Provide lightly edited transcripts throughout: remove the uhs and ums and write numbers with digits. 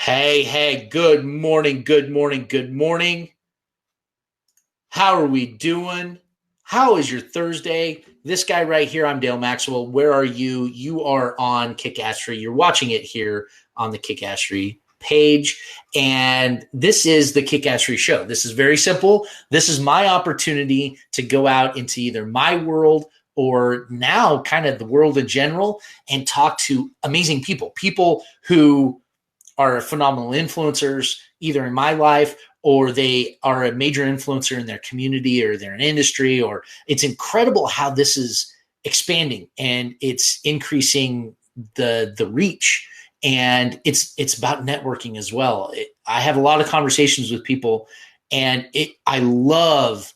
Hey, good morning, good morning, good morning. How are we doing? How is your Thursday? This guy right here, I'm Dale Maxwell. Where are you? You are on Kickassery. You're watching it here on the Kickassery page. And this is the Kickassery show. This is very simple. This is my opportunity to go out into either my world or now kind of the world in general and talk to amazing people who are phenomenal influencers either in my life or they are a major influencer in their community or they're an industry. Or it's incredible how this is expanding and it's increasing the reach, and it's about networking as well. I have a lot of conversations with people, and I love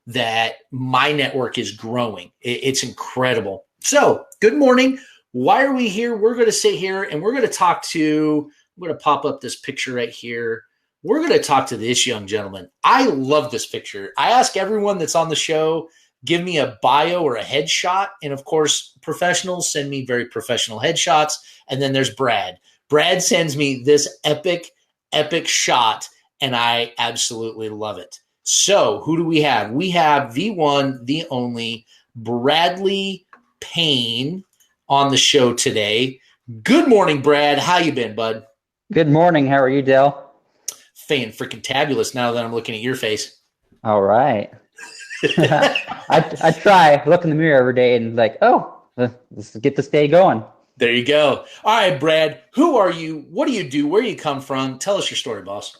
that my network is growing. It's incredible. So good morning. Why are we here? We're going to sit here and we're going to talk to, I'm going to pop up this picture right here. We're going to talk to this young gentleman. I love this picture. I ask everyone that's on the show, give me a bio or a headshot. And of course, professionals send me very professional headshots. And then there's Brad. Brad sends me this epic shot, and I absolutely love it. So who do we have? We have the one, the only Bradley Payne on the show today. Good morning, Brad. How you been, bud? Good morning. How are you, Dale? Fan-freaking-tabulous now that I'm looking at your face. All right. I try look in the mirror every day and let's get this day going. There you go. All right, Brad, who are you? What do you do? Where do you come from? Tell us your story, boss.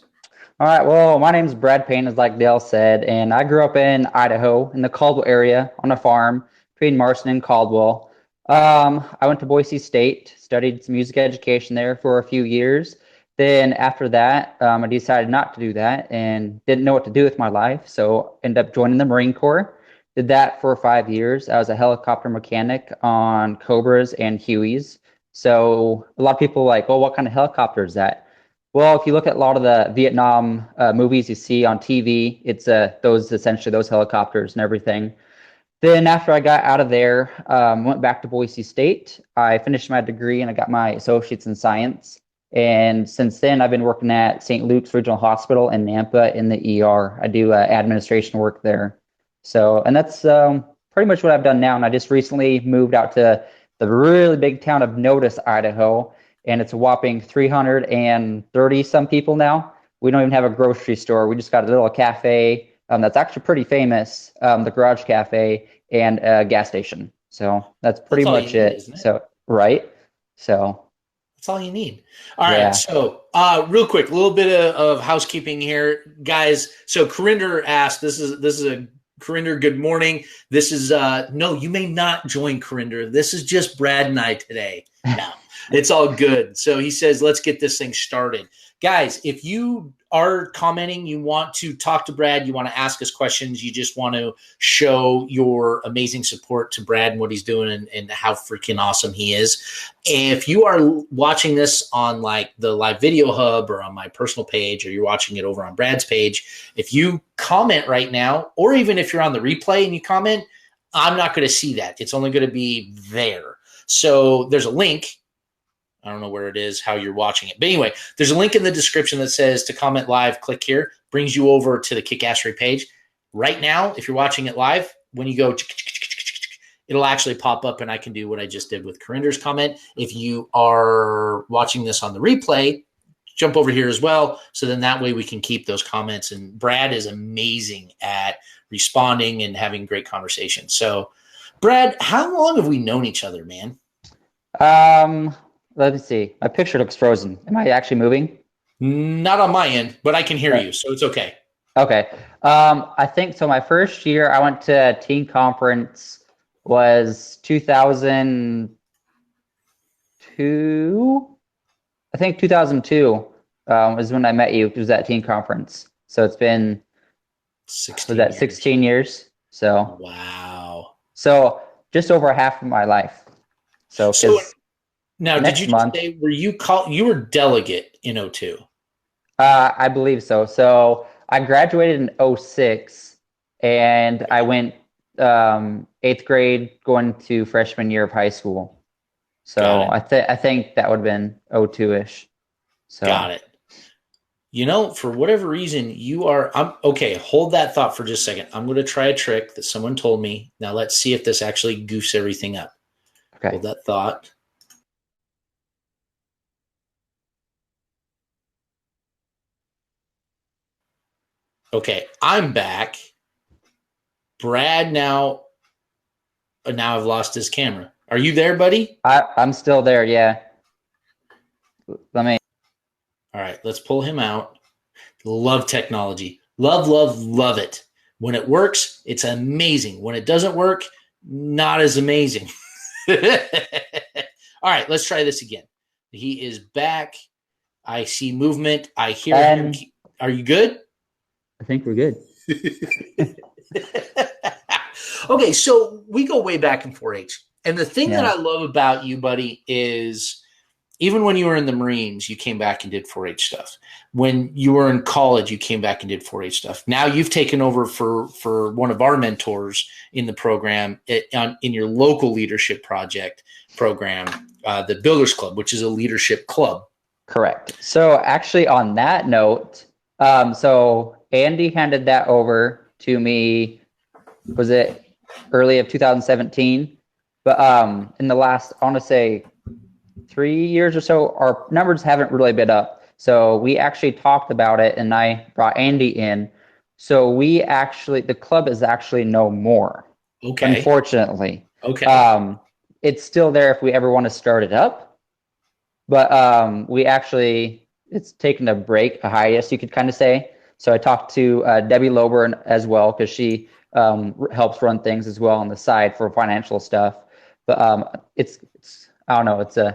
All right. Well, my name is Brad Payne, as like Dale said, and I grew up in Idaho in the Caldwell area on a farm between Marston and Caldwell. I went to Boise State, studied some music education there for a few years. Then after that, I decided not to do that and didn't know what to do with my life. So ended up joining the Marine Corps. Did that for 5 years. I was a helicopter mechanic on Cobras and Hueys. So a lot of people are like, well, what kind of helicopter is that? Well, if you look at a lot of the Vietnam movies you see on TV, it's those helicopters and everything. Then after I got out of there, went back to Boise State. I finished my degree and I got my associates in science. And since then, I've been working at St. Luke's Regional Hospital in Nampa in the ER. I do administration work there. So, and that's pretty much what I've done now. And I just recently moved out to the really big town of Notice, Idaho, and it's a whopping 330 some people now. We don't even have a grocery store. We just got a little cafe that's actually pretty famous, the Garage Cafe, and a gas station. So that's pretty much it. So, right. So that's all you need. All right. So real quick, a little bit of housekeeping here, guys. So Corinder asked, this is a Corinder, good morning. This is no, you may not join Corinder. This is just Brad and I today. No, it's all good. So he says, let's get this thing started. Guys, if you are commenting, you want to talk to Brad, you want to ask us questions, you just want to show your amazing support to Brad and what he's doing and how freaking awesome he is. If you are watching this on like the live video hub or on my personal page, or you're watching it over on Brad's page, if you comment right now, or even if you're on the replay and you comment, I'm not going to see that. It's only going to be there. So there's a link. I don't know where it is, how you're watching it. But anyway, there's a link in the description that says to comment live, click here, brings you over to the Kickassery page. Right now, if you're watching it live, when you go, it'll actually pop up and I can do what I just did with Corinder's comment. If you are watching this on the replay, jump over here as well. So then that way we can keep those comments. And Brad is amazing at responding and having great conversations. So Brad, how long have we known each other, man? Let me see. My picture looks frozen. Am I actually moving? Not on my end, but I can hear you, so it's okay. Okay. I think so. My first year I went to teen conference was 2002. I think 2002 was when I met you. It was at teen conference. So it's been 16 years. So wow. So just over half of my life. So now, did you just say, you were delegate in 02? I believe so. So I graduated in 06 and I went 8th grade going to freshman year of high school. So I think that would have been 02-ish. So got it. For whatever reason, I'm okay. Hold that thought for just a second. I'm going to try a trick that someone told me. Now let's see if this actually goofs everything up. Okay. Hold that thought. Okay, I'm back. Brad, now I've lost his camera. Are you there, buddy? I'm still there. Yeah. Let me. All right, let's pull him out. Love technology. Love it. When it works, it's amazing. When it doesn't work, not as amazing. All right, let's try this again. He is back. I see movement. I hear him. Are you good? I think we're good. Okay, so we go way back in 4-H. And the thing that I love about you, buddy, is even when you were in the Marines, you came back and did 4-H stuff. When you were in college, you came back and did 4-H stuff. Now you've taken over for one of our mentors in the program in your local leadership project program, the Builders Club, which is a leadership club. Correct. So actually on that note, so Andy handed that over to me, was it early of 2017? But in the last, I want to say 3 years or so, our numbers haven't really been up. So we actually talked about it and I brought Andy in. So the club is actually no more. Okay. Unfortunately. Okay. It's still there if we ever want to start it up. But it's taken a break, a hiatus, you could kind of say. So I talked to Debbie Lober as well, because she helps run things as well on the side for financial stuff. But it's I don't know,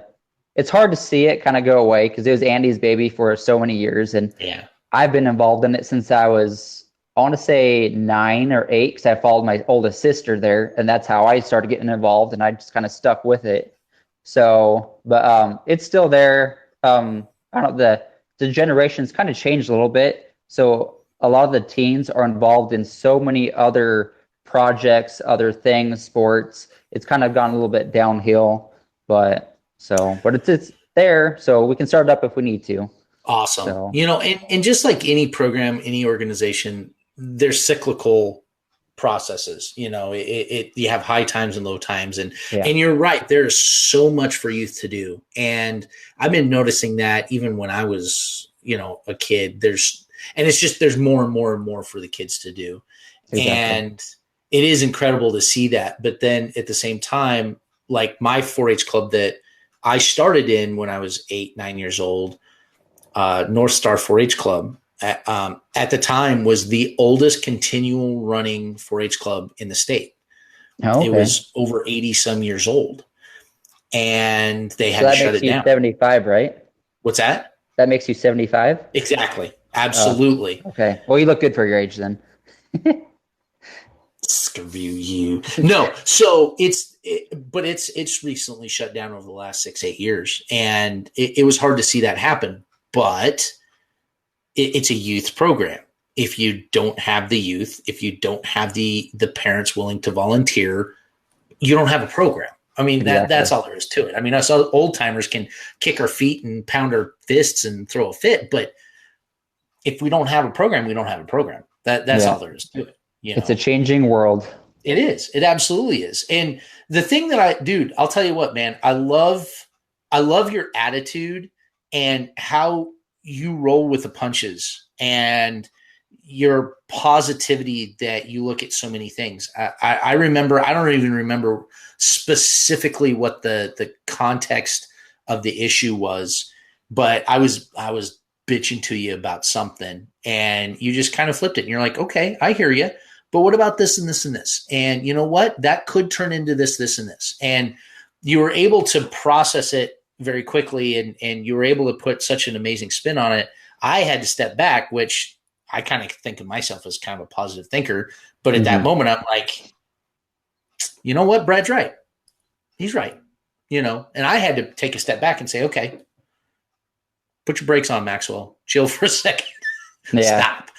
it's hard to see it kind of go away, because it was Andy's baby for so many years. And I've been involved in it since I want to say 9 or 8, because I followed my oldest sister there. And that's how I started getting involved. And I just kind of stuck with it. So, but it's still there. I don't know, the generations kind of changed a little bit. So a lot of the teens are involved in so many other projects, other things, sports. It's kind of gone a little bit downhill, but it's there. So we can start it up if we need to. Awesome. So, and just like any program, any organization, there's cyclical processes. You have high times and low times, and you're right. There's so much for youth to do, and I've been noticing that even when I was, a kid. There's more and more and more for the kids to do, and it is incredible to see that. But then at the same time, like my 4-H club that I started in when I was 8-9 years old, North Star 4-H Club. At the time was the oldest continual running 4-H club in the state. It was over 80 some years old, and they had to shut it down. 75, right? What's that? That makes you 75? Exactly. Absolutely. Okay. Well, you look good for your age then. Screw you. No. So it's recently shut down over the last 6-8 years, and it was hard to see that happen, but it's a youth program. If you don't have the youth, if you don't have the parents willing to volunteer, you don't have a program. I mean, that's all there is to it. I mean, us old timers can kick our feet and pound our fists and throw a fit, but if we don't have a program, we don't have a program. That's all there is to it. It's a changing world. It is. It absolutely is. And the thing that I'll tell you what, man, I love your attitude and how you roll with the punches and your positivity that you look at so many things. I remember, I don't even remember specifically what the context of the issue was, but I was bitching to you about something and you just kind of flipped it and you're like, okay, I hear you, but what about this and this and this? And you know what? That could turn into this, this, and this. And you were able to process it very quickly and you were able to put such an amazing spin on it. I had to step back, which I kind of think of myself as kind of a positive thinker. But at that moment, I'm like, you know what? Brad's right. He's right. And I had to take a step back and say, okay, put your brakes on, Maxwell. Chill for a second. Stop.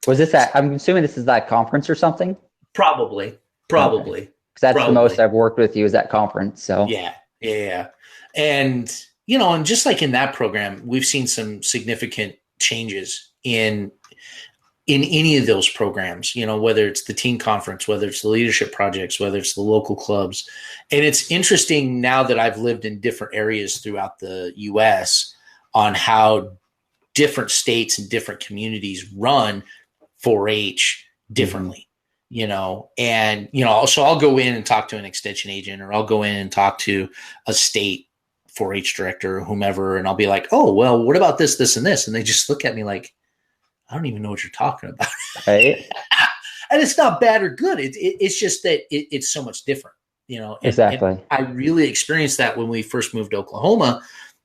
Was this I'm assuming this is that conference or something? Probably. Because that's the most I've worked with you is that conference. So yeah. And and just like in that program, we've seen some significant changes in any of those programs, whether it's the teen conference, whether it's the leadership projects, whether it's the local clubs. And it's interesting now that I've lived in different areas throughout the US on how different states and different communities run 4-H differently, and, so I'll go in and talk to an extension agent, or I'll go in and talk to a state 4-H director or whomever. And I'll be like, oh, well, what about this, this, and this? And they just look at me like, I don't even know what you're talking about. Right. And it's not bad or good. It's just that it's so much different, And, exactly. And I really experienced that when we first moved to Oklahoma.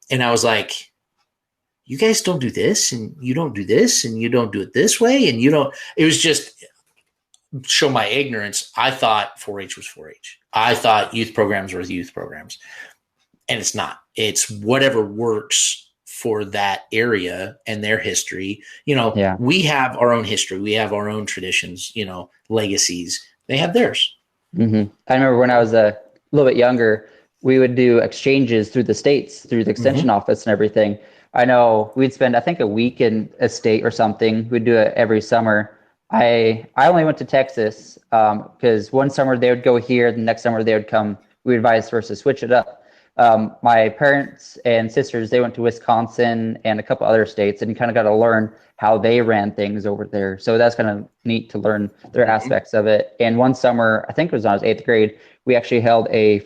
And I was like, you guys don't do this, and you don't do this, and you don't do it this way. And it was just show my ignorance. I thought 4-H was 4-H. I thought youth programs were youth programs. And it's not. It's whatever works for that area and their history. We have our own history. We have our own traditions, legacies. They have theirs. Mm-hmm. I remember when I was a little bit younger, we would do exchanges through the states, through the extension office and everything. I know we'd spend, I think, a week in a state or something. We'd do it every summer. I only went to Texas because one summer they would go here, the next summer they would come. We would vice versa, switch it up. My parents and sisters, they went to Wisconsin and a couple other states, and you kind of got to learn how they ran things over there. So that's kind of neat to learn their aspects of it. And one summer, I think it was when I was 8th grade, we actually held a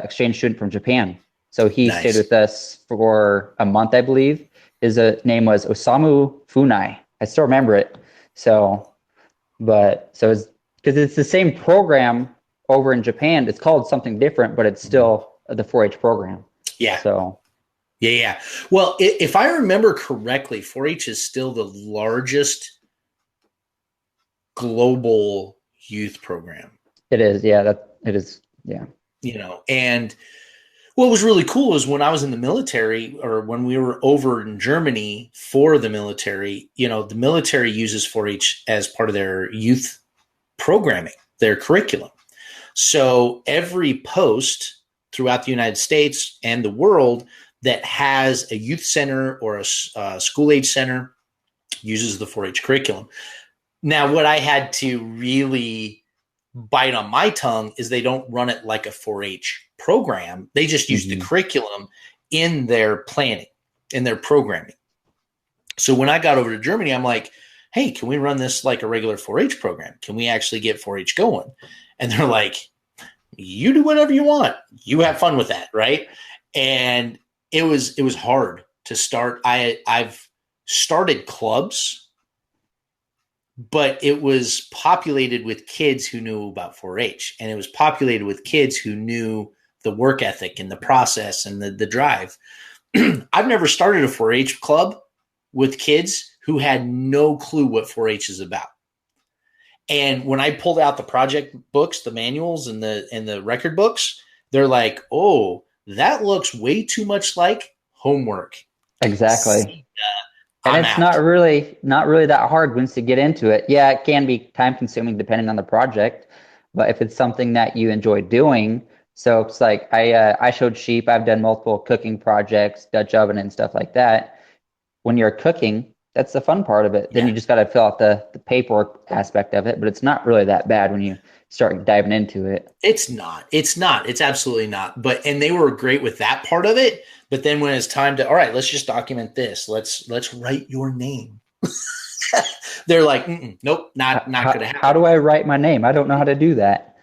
exchange student from Japan. So he stayed with us for a month, I believe. His name was Osamu Funai. I still remember it. So it's because it's the same program over in Japan. It's called something different, but it's still the 4-H program. Yeah. So. Yeah. Well, if I remember correctly, 4-H is still the largest global youth program. It is. Yeah. It is. Yeah. And what was really cool is when I was in the military, or when we were over in Germany for the military, the military uses 4-H as part of their youth programming, their curriculum. So every post throughout the United States and the world that has a youth center or a school age center uses the 4-H curriculum. Now, what I had to really bite on my tongue is they don't run it like a 4-H program. They just use the curriculum in their planning, in their programming. So when I got over to Germany, I'm like, hey, can we run this like a regular 4-H program? Can we actually get 4-H going? And they're like, you do whatever you want. You have fun with that, right? And it was hard to start. I've started clubs, but it was populated with kids who knew about 4-H, and it was populated with kids who knew the work ethic and the process and the drive. I've never started a 4-H club with kids who had no clue what 4-H is about. And when I pulled out the project books, the manuals and the record books, they're like, oh, that looks way too much like homework. Exactly. And it's not really that hard once you get into it. Yeah, it can be time consuming depending on the project, but if it's something that you enjoy doing, so it's like I showed sheep. I've done multiple cooking projects, Dutch oven and stuff like that. When you're cooking, that's the fun part of it. Then you just got to fill out the paperwork aspect of it, but it's not really that bad when you start diving into it. It's not. It's absolutely not. And they were great with that part of it. But then when it's time to, all right, let's just document this. Let's write your name. They're like, nope, not going to happen. How do I write my name? I don't know how to do that.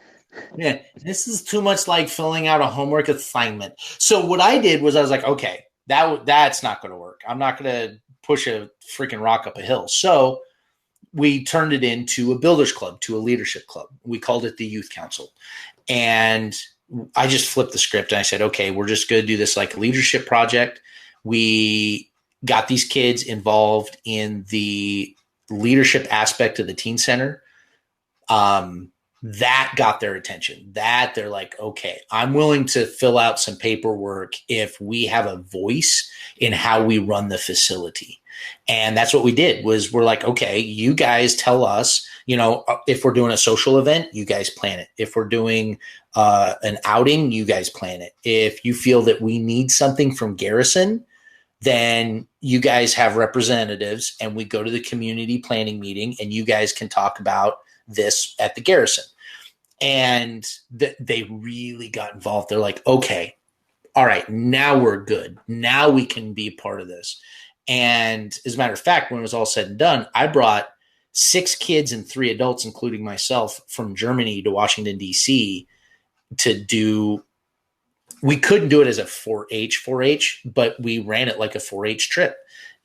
Yeah, this is too much like filling out a homework assignment. So what I did was I was like, okay, that's not going to work. I'm not going to push a freaking rock up a hill. So we turned it into a builders club, to a leadership club. We called it the Youth Council. And I just flipped the script and I said, okay, we're just going to do this like a leadership project. We got these kids involved in the leadership aspect of the teen center. that got their attention. That they're like, okay, I'm willing to fill out some paperwork if we have a voice in how we run the facility. And that's what we did. Was we're like, okay, you guys tell us, if we're doing a social event, you guys plan it. If we're doing an outing, you guys plan it. If you feel that we need something from Garrison, then you guys have representatives and we go to the community planning meeting and you guys can talk about this at the Garrison. And they really got involved. They're like, okay, all right, now we're good. Now we can be part of this. And as a matter of fact, when it was all said and done, I brought 6 kids and 3 adults, including myself, from Germany to Washington, D.C. to do – we couldn't do it as a 4-H, but we ran it like a 4-H trip.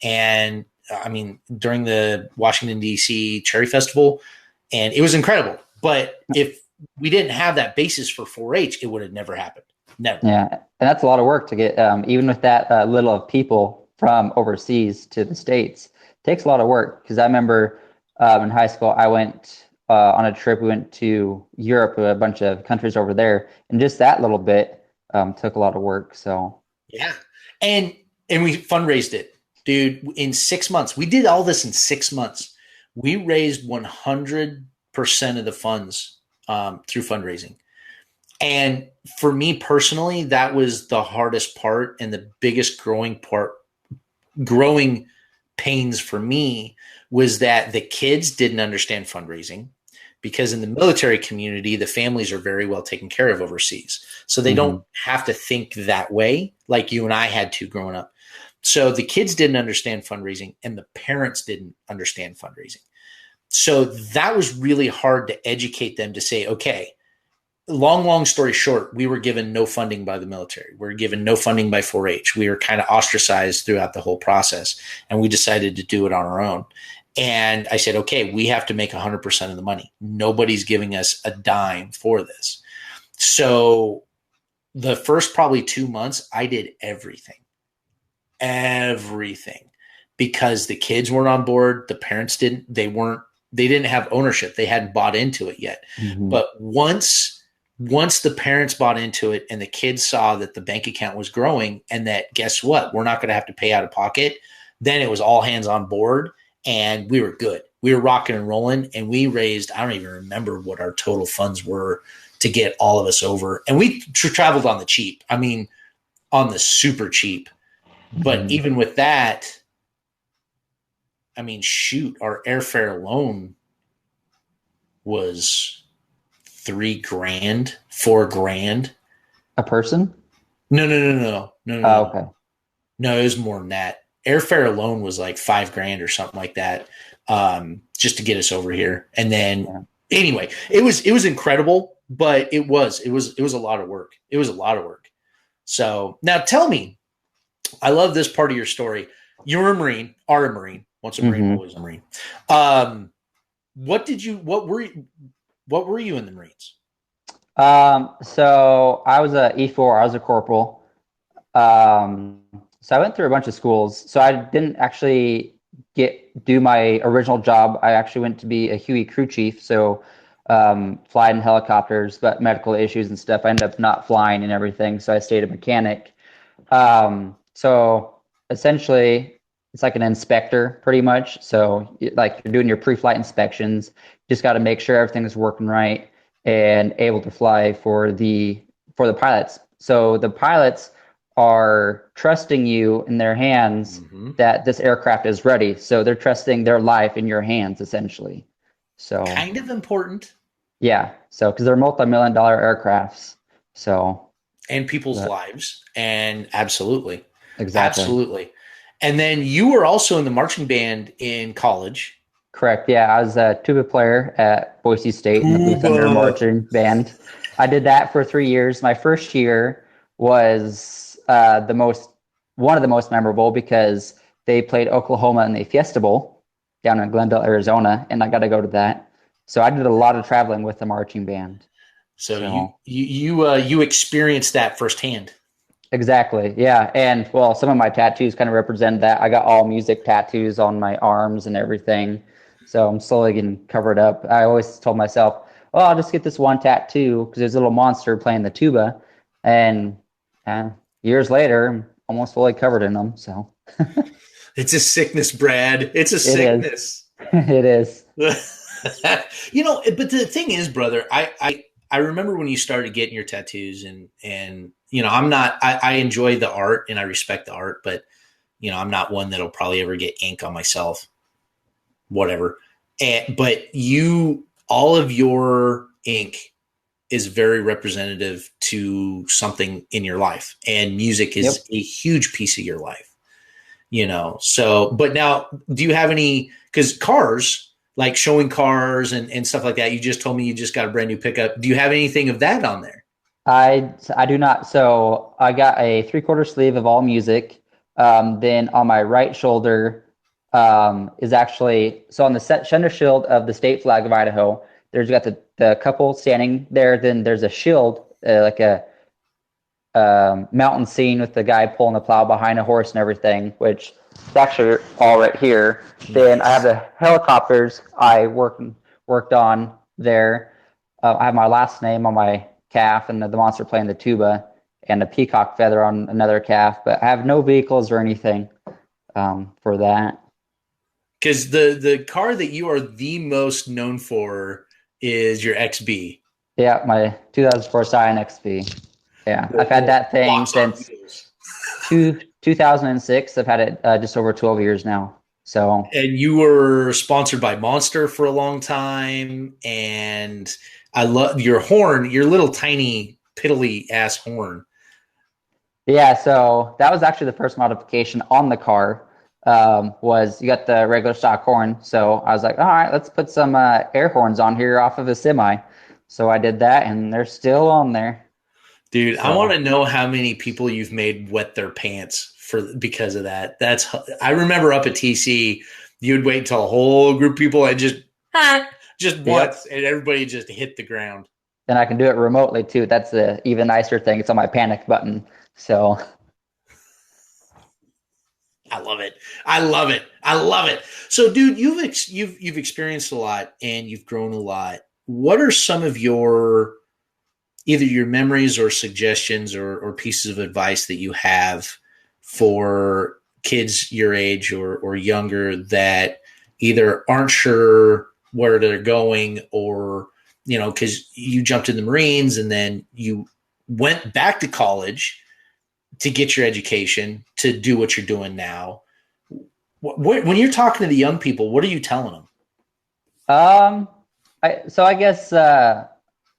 And, I mean, during the Washington, D.C. Cherry Festival, and it was incredible. But if we didn't have that basis for 4-H, it would have never happened. Never. Yeah, and that's a lot of work to get, even with that little of people from overseas to the States. It takes a lot of work because I remember in high school, I went on a trip. We went to Europe, a bunch of countries over there, and just that little bit took a lot of work. So yeah, and we fundraised it, dude, in 6 months. We did all this in 6 months. We raised 100% of the funds through fundraising. And for me personally, that was the hardest part and the biggest growing pains for me was that the kids didn't understand fundraising because in the military community, the families are very well taken care of overseas. So they don't have to think that way like you and I had to growing up. So the kids didn't understand fundraising and the parents didn't understand fundraising. So that was really hard to educate them to say, okay, long story short, we were given no funding by the military. We were given no funding by 4-H. We were kind of ostracized throughout the whole process, and we decided to do it on our own. And I said, okay, we have to make 100% of the money. Nobody's giving us a dime for this. So the first probably 2 months, I did everything, because the kids weren't on board. The parents didn't. They didn't have ownership. They hadn't bought into it yet. But once the parents bought into it and the kids saw that the bank account was growing and that, guess what, we're not going to have to pay out of pocket, then it was all hands on board and we were good. We were rocking and rolling, and we raised, I don't even remember what our total funds were to get all of us over. And we traveled on the cheap. I mean, on the super cheap. But even with that, I mean, shoot, our airfare alone was $3,000, $4,000 a person? No. Oh, okay. No, it was more than that. Airfare alone was like $5,000 or something like that, just to get us over here. And then anyway, it was incredible, but it was a lot of work. It was a lot of work. So now tell me, I love this part of your story. You're a Marine, are a Marine. Once a Marine, always a Marine. What were you in the Marines? So I was a E4. I was a corporal. So I went through a bunch of schools. So I didn't actually do my original job. I actually went to be a Huey crew chief. So flying in helicopters, but medical issues and stuff, I ended up not flying and everything. So I stayed a mechanic. So essentially, it's like an inspector pretty much. So like you're doing your pre-flight inspections, just got to make sure everything is working right and able to fly for the pilots. So the pilots are trusting you in their hands that this aircraft is ready. So they're trusting their life in your hands essentially. So kind of important. Yeah. So because they're multi-million-dollar aircrafts. So and people's lives. And absolutely. Exactly. Absolutely. And then you were also in the marching band in college. Correct. Yeah, I was a tuba player at Boise State in the Blue Thunder marching band. I did that for 3 years. My first year was one of the most memorable because they played Oklahoma in the Fiesta Bowl down in Glendale, Arizona, and I got to go to that. So I did a lot of traveling with the marching band. So you experienced that firsthand. Exactly. Yeah. And well, some of my tattoos kind of represent that. I got all music tattoos on my arms and everything. So I'm slowly getting covered up. I always told myself well, I'll just get this one tattoo because there's a little monster playing the tuba. And years later, I'm almost fully covered in them. So It's a sickness, Brad. It's a it is. sickness. It is. But the thing is, brother, I remember when you started getting your tattoos, and I enjoy the art and I respect the art, but I'm not one that'll probably ever get ink on myself, whatever. But all of your ink is very representative to something in your life, and music is a huge piece of your life, So, but now, do you have any, because cars, like showing cars and stuff like that, you just told me you just got a brand new pickup. Do you have anything of that on there? I do not. So I got a 3/4 sleeve of all music. Then on my right shoulder is actually, so on the center shield of the state flag of Idaho, there's got the couple standing there. Then there's a shield, like a mountain scene with the guy pulling the plow behind a horse and everything, which is actually all right here. Nice. Then I have the helicopters I worked on there. I have my last name on my calf and the monster playing the tuba and a peacock feather on another calf, but I have no vehicles or anything for that. Because the car that you are the most known for is your XB. Yeah, my 2004 Scion XB. Yeah, I've had that thing since 2006. I've had it just over 12 years now. So, and you were sponsored by Monster for a long time, and I love your horn, your little tiny piddly ass horn. Yeah, so that was actually the first modification on the car. Was you got the regular stock horn. So I was like, all right, let's put some air horns on here off of a semi. So I did that, and they're still on there. Dude, so, I want to know how many people you've made wet their pants because of that. I remember up at TC, you'd wait until a whole group of people and just once, and everybody just hit the ground. And I can do it remotely too. That's the even nicer thing. It's on my panic button. So I love it. I love it. I love it. So, dude, you've experienced a lot and you've grown a lot. What are some of your either your memories or suggestions or pieces of advice that you have for kids your age or younger that either aren't sure where they're going or, because you jumped in the Marines and then you went back to college to get your education to do what you're doing now. When you're talking to the young people, what are you telling them? I guess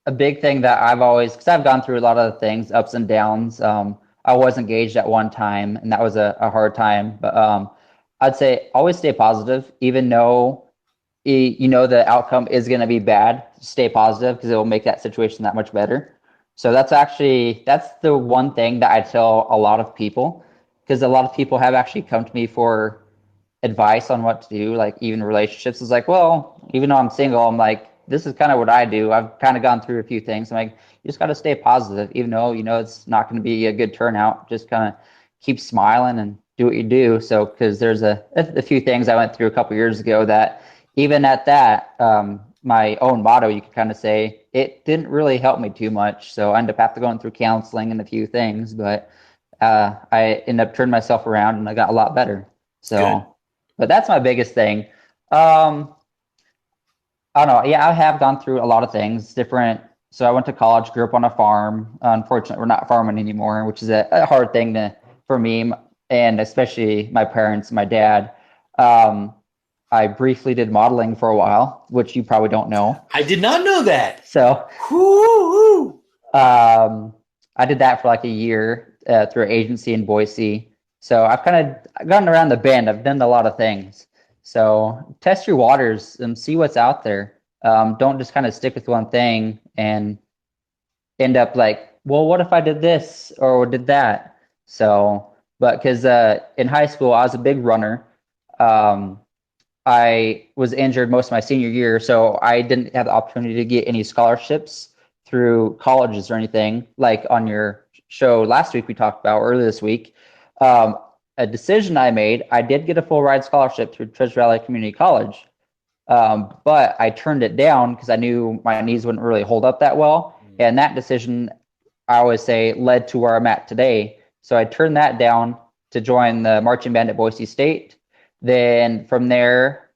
a big thing that I've always, because I've gone through a lot of things, ups and downs. I was engaged at one time, and that was a hard time. But I'd say always stay positive, even though the outcome is going to be bad. Stay positive because it will make that situation that much better. So that's the one thing that I tell a lot of people, because a lot of people have actually come to me for advice on what to do, like even relationships. It's like, well, even though I'm single, I'm like, this is kind of what I do. I've kind of gone through a few things. I'm like, you just got to stay positive, even though, it's not going to be a good turnout. Just kind of keep smiling and do what you do. So, because there's a few things I went through a couple years ago that even at that, my own motto, you could kind of say, it didn't really help me too much. So I ended up having to go through counseling and a few things, but I ended up turning myself around and I got a lot better. So, good. But that's my biggest thing. I don't know. Yeah, I have gone through a lot of things different. So I went to college, grew up on a farm. Unfortunately, we're not farming anymore, which is a hard thing for me, and especially my parents, my dad. I briefly did modeling for a while, which you probably don't know. I did not know that. So I did that for like a year through an agency in Boise. So I've kind of gotten around the bend. I've done a lot of things. So test your waters and see what's out there. Don't just kind of stick with one thing and end up like, well, what if I did this or did that? So, but because in high school, I was a big runner. I was injured most of my senior year, so I didn't have the opportunity to get any scholarships through colleges or anything. Like on your show last week, we talked about earlier this week. A decision I made, I did get a full ride scholarship through Treasure Valley Community College. But I turned it down because I knew my knees wouldn't really hold up that well. And that decision, I always say, led to where I'm at today. So I turned that down to join the marching band at Boise State. Then from there,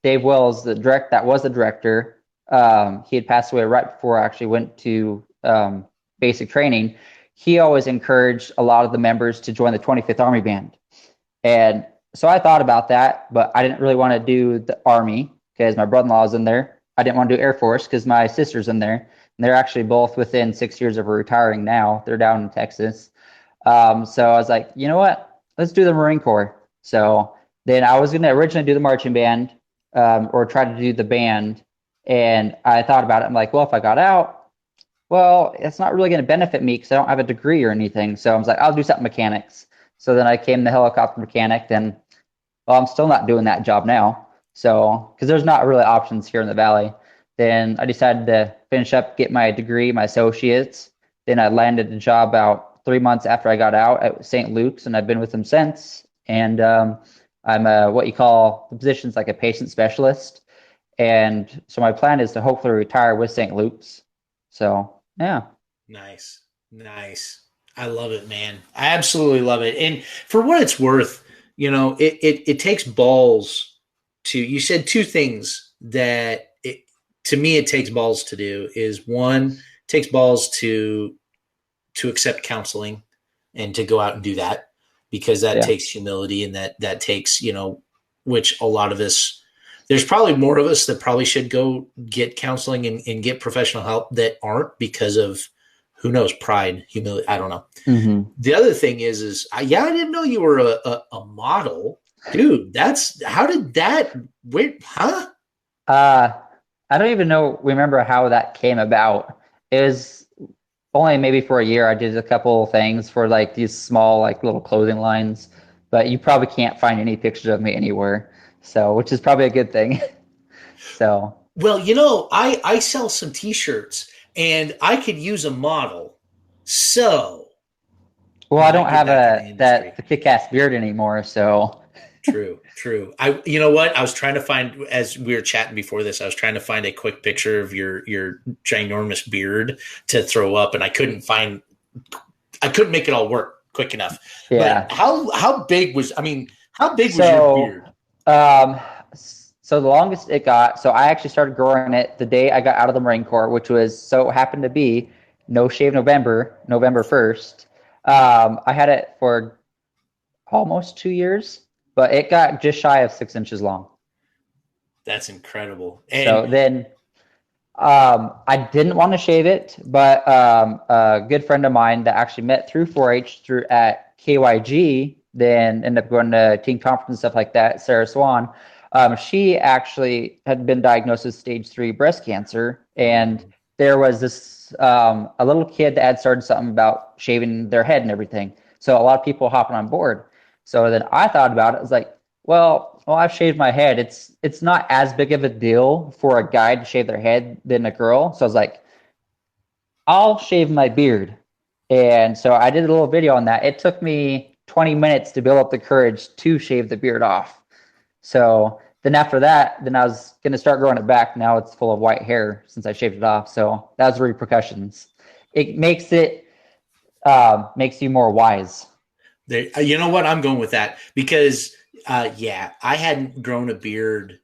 Dave Wells, that was the director, he had passed away right before I actually went to basic training. He always encouraged a lot of the members to join the 25th Army Band. And so I thought about that, but I didn't really want to do the Army because my brother-in-law is in there. I didn't want to do Air Force because my sister's in there. And they're actually both within 6 years of retiring now. They're down in Texas. So I was like, you know what? Let's do the Marine Corps. So then I was going to originally do the marching band or try to do the band. And I thought about it. I'm like, well, if I got out, well, it's not really going to benefit me because I don't have a degree or anything. So I was like, I'll do something mechanics. So then I came the helicopter mechanic, and well, I'm still not doing that job now. So, because there's not really options here in the Valley. Then I decided to finish up, get my degree, my associates. Then I landed a job about 3 months after I got out at St. Luke's, and I've been with them since. And I'm what you call, the position's like a patient specialist. And so my plan is to hopefully retire with St. Luke's. So, yeah. Nice. I love it, man. I absolutely love it. And for what it's worth, it takes balls to, you said two things that to me, it takes balls to do is one, it takes balls to accept counseling and to go out and do that, because that takes humility, and that takes, which a lot of us, there's probably more of us that probably should go get counseling and get professional help that aren't, because of, who knows, pride, humility. I don't know. Mm-hmm. The other thing is I didn't know you were a model, dude. How did that, huh? I don't even remember how that came about. It was only maybe for a year. I did a couple things for like these small, like little clothing lines, but you probably can't find any pictures of me anywhere. So, which is probably a good thing. So, well, I sell some t-shirts and I could use a model. So, well, I don't have the kick-ass beard anymore. So, True. You know what? I was trying to find, as we were chatting before this, I was trying to find a quick picture of your ginormous beard to throw up, and I couldn't make it all work quick enough. Yeah. But how big was your beard? So the longest it got, so I actually started growing it the day I got out of the Marine Corps, which happened to be No Shave November 1st. I had it for almost 2 years. But it got just shy of 6 inches long. That's incredible. And so then I didn't want to shave it, but a good friend of mine that actually met through 4-H at KYG, then ended up going to teen conference and stuff like that, Sarah Swan. She actually had been diagnosed with stage 3 breast cancer. And there was this, a little kid that had started something about shaving their head and everything. So a lot of people hopping on board. So then I thought about it. I was like, well, I've shaved my head. It's not as big of a deal for a guy to shave their head than a girl. So I was like, I'll shave my beard. And so I did a little video on that. It took me 20 minutes to build up the courage to shave the beard off. So then after that, then I was going to start growing it back. Now it's full of white hair since I shaved it off. So that was the repercussions. It makes you more wise. There, you know what? I'm going with that because, I hadn't grown a beard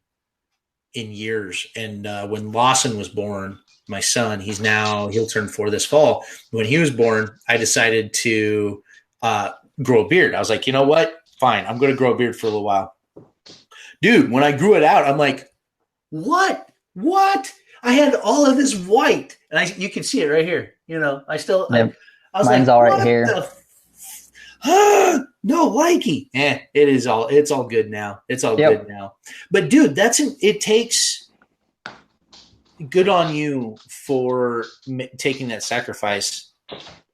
in years. And when Lawson was born, my son, he'll turn 4 this fall. When he was born, I decided to grow a beard. I was like, you know what? Fine. I'm going to grow a beard for a little while. Dude, when I grew it out, I'm like, what? I had all of this white. And you can see it right here. I still, yep. I was Mine's like, all right here. No, likey. It's all good now. It's all good now. But dude, it takes good on you for taking that sacrifice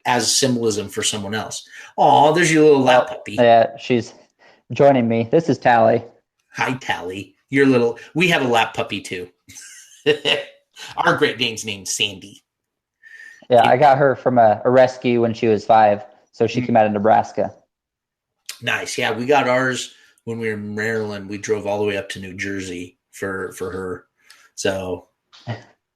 as symbolism for someone else. Oh, there's your little lap puppy. Yeah, she's joining me. This is Tally. Hi, Tally. We have a lap puppy too. Our Great Dane's named Sandy. Yeah, I got her from a rescue when she was 5. So she came out of Nebraska. Nice. Yeah, we got ours when we were in Maryland. We drove all the way up to New Jersey for her. So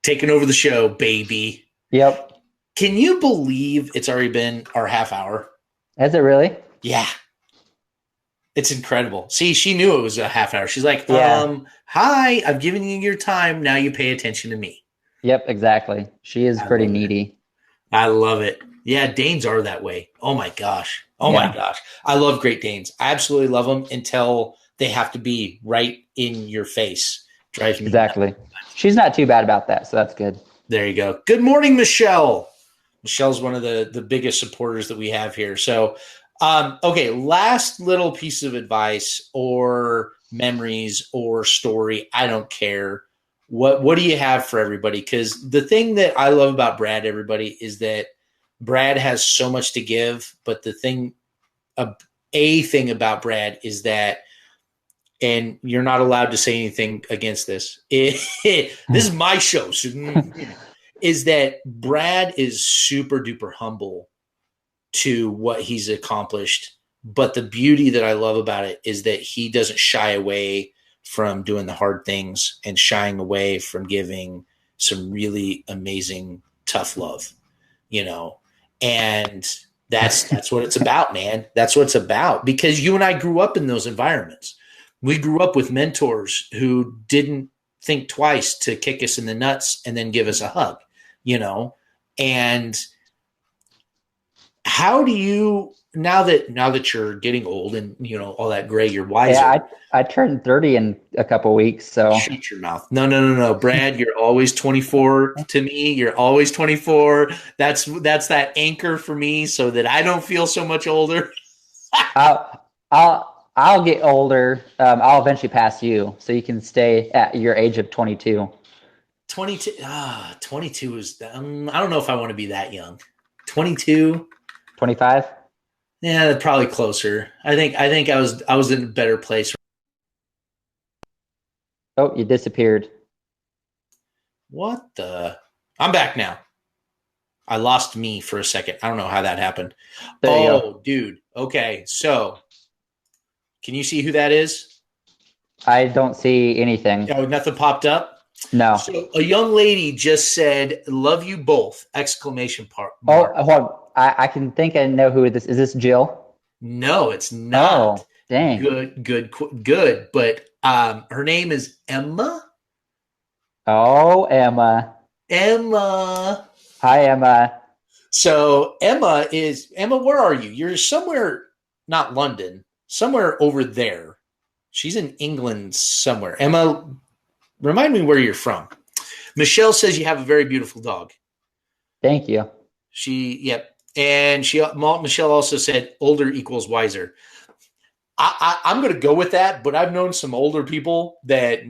taking over the show, baby. Yep. Can you believe it's already been our half hour? Has it really? Yeah. It's incredible. See, she knew it was a half hour. She's like, Yeah. Hi, I've given you your time. Now you pay attention to me. Yep, exactly. She is pretty needy. I love it. Yeah, Danes are that way. Oh my gosh. My gosh. I love Great Danes. I absolutely love them until they have to be right in your face. Drives me exactly. She's not too bad about that, so that's good. There you go. Good morning, Michelle. Michelle's one of the biggest supporters that we have here. So, okay, last little piece of advice or memories or story. I don't care. What do you have for everybody? Because the thing that I love about Brad, everybody, is that Brad has so much to give. But the thing, a thing about Brad is that, and you're not allowed to say anything against this. This is my show. So, is that Brad is super duper humble to what he's accomplished. But the beauty that I love about it is that he doesn't shy away from doing the hard things and shying away from giving some really amazing, tough love, and that's what it's about, man. That's what it's about, because you and I grew up in those environments. We grew up with mentors who didn't think twice to kick us in the nuts and then give us a hug, and how do you, now that you're getting old and all that gray, you're wiser. Yeah, I turned 30 in a couple weeks, so shut your mouth. No, Brad, you're always 24 to me. You're always 24. That's that anchor for me, so that I don't feel so much older. I'll get older. I'll eventually pass you, so you can stay at your age of 22. 22. 22 is. I don't know if I want to be that young. 22. 25. Yeah, probably closer. I think I was in a better place. Oh, you disappeared. What the? I'm back now. I lost me for a second. I don't know how that happened. There you go. Dude. Okay, so can you see who that is? I don't see anything. Oh, nothing popped up? No. So a young lady just said, "Love you both!" Exclamation mark. Oh, hold on. I can think I know who this is. This Jill? No, it's not. Oh, dang. Good. But her name is Emma. Oh, Emma. Emma. Hi, Emma. So Emma, where are you? You're somewhere, not London, somewhere over there. She's in England somewhere. Emma, remind me where you're from. Michelle says you have a very beautiful dog. Thank you. Yep. And Michelle also said older equals wiser. I'm going to go with that, but I've known some older people that.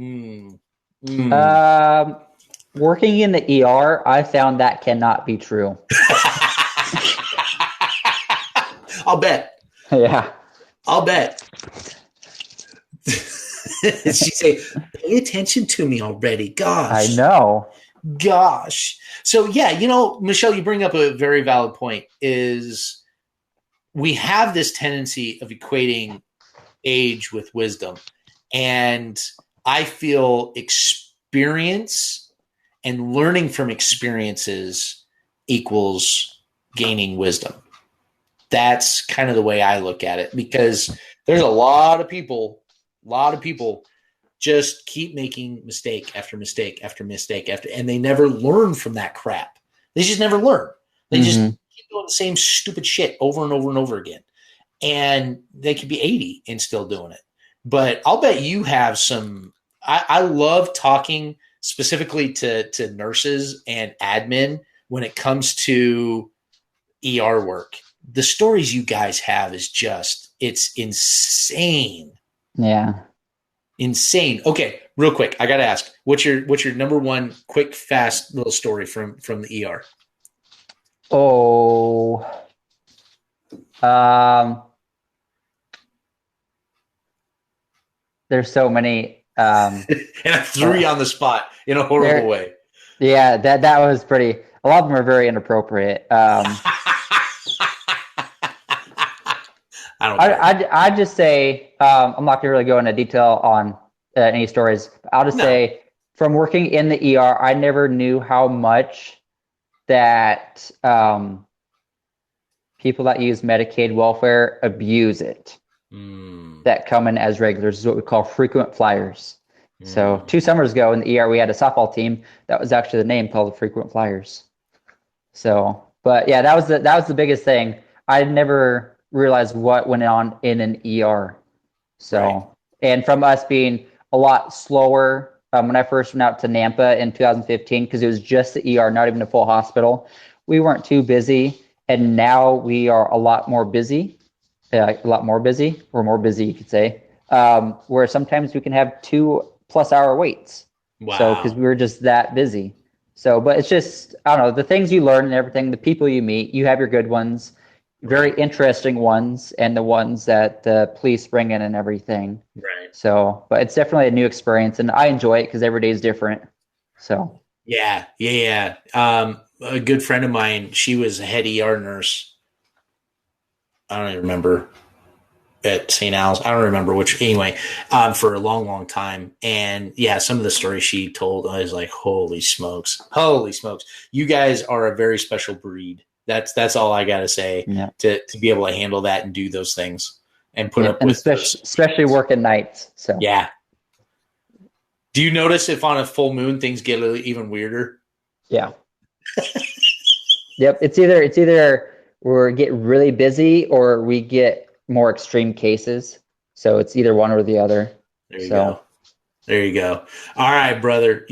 Working in the ER, I found that cannot be true. I'll bet. Yeah. I'll bet. She say, "Pay attention to me already." Gosh. I know. Gosh. So yeah, Michelle, you bring up a very valid point. Is we have this tendency of equating age with wisdom, and I feel experience and learning from experiences equals gaining wisdom. That's kind of the way I look at it, because there's a lot of people just keep making mistake after mistake after mistake and they never learn from that crap. They just never learn. They just keep doing the same stupid shit over and over and over again. And they could be 80 and still doing it. But I'll bet you have some. I love talking specifically to nurses and admin when it comes to ER work. The stories you guys have is it's insane. Yeah. Insane. Okay, real quick, I gotta ask, what's your number one quick, fast little story from the ER? Oh, there's so many. And I threw you on the spot in a horrible way. Yeah, that was pretty. A lot of them are very inappropriate. I just say I'm not going to really go into detail on any stories. I'll just say from working in the ER, I never knew how much that people that use Medicaid welfare abuse it. That come in as regulars is what we call frequent flyers. So 2 summers ago in the ER, we had a softball team that was actually the name, called the Frequent Flyers. So, but yeah, that was the biggest thing. I never realized what went on in an ER. So, and from us being a lot slower, when I first went out to Nampa in 2015, because it was just the ER, not even a full hospital, we weren't too busy. And now we are a lot more busy. A lot more busy, or more busy, you could say, where sometimes we can have 2+ hour waits. Wow. So, because we were just that busy. So, but it's just, I don't know, the things you learn and everything, the people you meet, you have your good ones, very interesting ones, and the ones that the police bring in and everything. Right. So, but it's definitely a new experience, and I enjoy it because every day is different. So. Yeah. A good friend of mine, she was a head ER nurse. I don't even remember, at St. Al's. I don't remember which, anyway, for a long, long time. And yeah, some of the stories she told, I was like, holy smokes. You guys are a very special breed. That's all I got to say, to be able to handle that and do those things and put up with especially working nights. So yeah. Do you notice if on a full moon things get even weirder? Yeah. Yep. It's either we get really busy or we get more extreme cases. So it's either one or the other. There you go. All right, brother.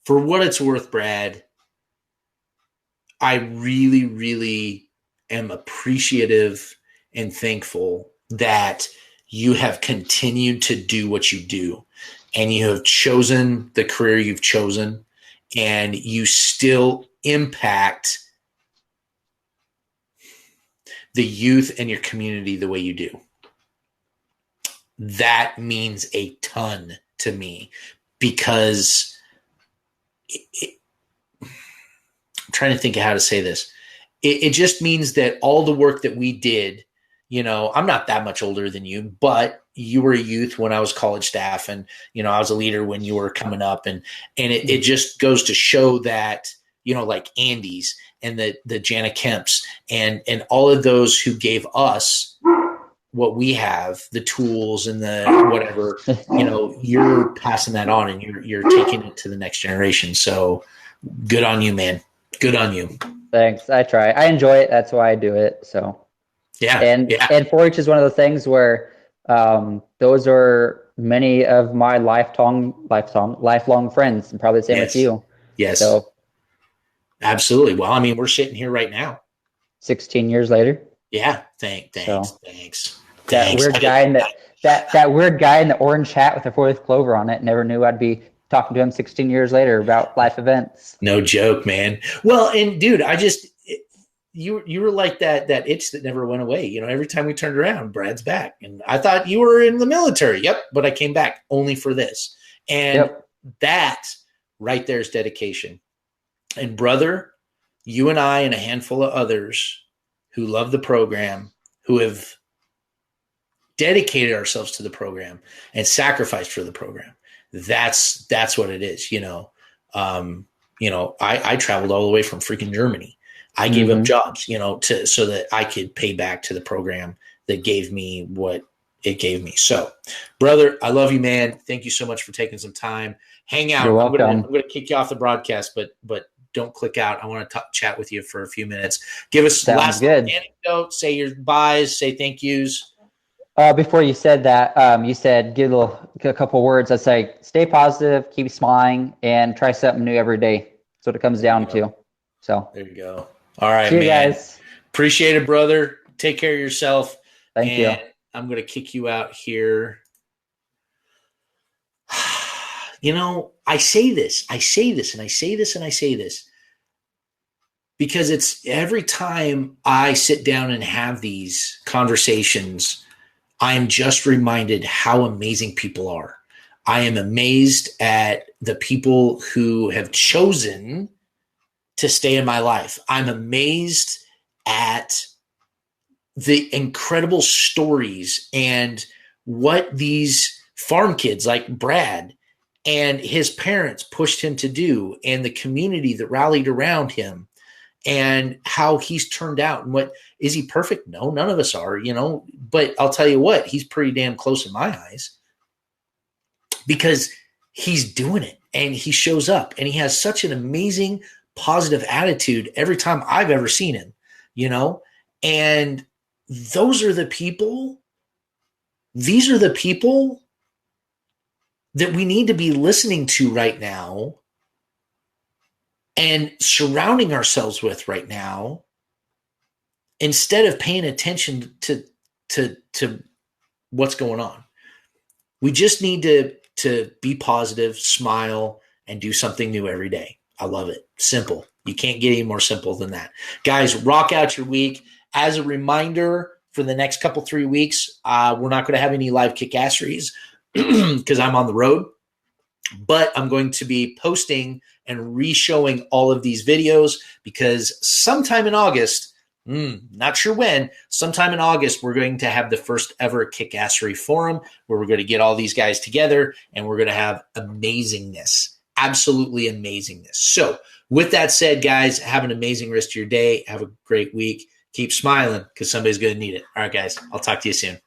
For what it's worth, Brad, I really, really am appreciative and thankful that you have continued to do what you do, and you have chosen the career you've chosen, and you still impact the youth and your community the way you do. That means a ton to me, because I'm trying to think of how to say this. It just means that all the work that we did, I'm not that much older than you, but you were a youth when I was college staff, and, I was a leader when you were coming up, and it just goes to show that, like Andy's and the Jana Kemps and all of those who gave us what we have, the tools and the whatever, you're passing that on, and you're taking it to the next generation. So good on you, man. Good on you. Thanks. I try. I enjoy it. That's why I do it. So yeah. And 4-H is one of the things where those are many of my lifelong friends, and probably the same with you. Yes. So absolutely. Well, I mean, we're sitting here right now, 16 years later. Yeah. Thanks. That weird guy that weird guy in the orange hat with the 4-leaf clover on it. Never knew I'd be talking to him 16 years later about life events. No joke, man. Well, and dude, you were like that itch that never went away. Every time we turned around, Brad's back. And I thought you were in the military. Yep. But I came back only for this. And that right there is dedication. And brother, you and I and a handful of others who love the program, who have dedicated ourselves to the program and sacrificed for the program. That's what it is. I traveled all the way from freaking Germany. I gave up jobs, so that I could pay back to the program that gave me what it gave me. So, brother, I love you, man. Thank you so much for taking some time. Hang out. You're welcome. I'm going to kick you off the broadcast, but don't click out. I want to chat with you for a few minutes. Give us last anecdote. Say your byes. Say thank yous. Before you said that, you said give a couple words. I say stay positive, keep smiling, and try something new every day. That's what it comes down to. So there you go. All right, see you man. Guys. Appreciate it, brother. Take care of yourself. Thank you. I'm going to kick you out here. I say this because it's every time I sit down and have these conversations, I am just reminded how amazing people are. I am amazed at the people who have chosen to stay in my life. I'm amazed at the incredible stories and what these farm kids like Brad and his parents pushed him to do, and the community that rallied around him, and how he's turned out. And what, is he perfect? No, none of us are, but I'll tell you what, he's pretty damn close in my eyes, because he's doing it and he shows up and he has such an amazing positive attitude every time I've ever seen him, and these are the people that we need to be listening to right now and surrounding ourselves with right now, instead of paying attention to what's going on. We just need to be positive, smile, and do something new every day. I love it. Simple. You can't get any more simple than that. Guys, rock out your week. As a reminder, for the next 3 weeks, we're not going to have any live kickasseries because I'm on the road, but I'm going to be posting and re-showing all of these videos, because sometime in August, not sure when, sometime in August, we're going to have the first ever kickassery forum where we're going to get all these guys together and we're going to have amazingness, absolutely amazingness. So with that said, guys, have an amazing rest of your day. Have a great week. Keep smiling, because somebody's going to need it. All right, guys, I'll talk to you soon.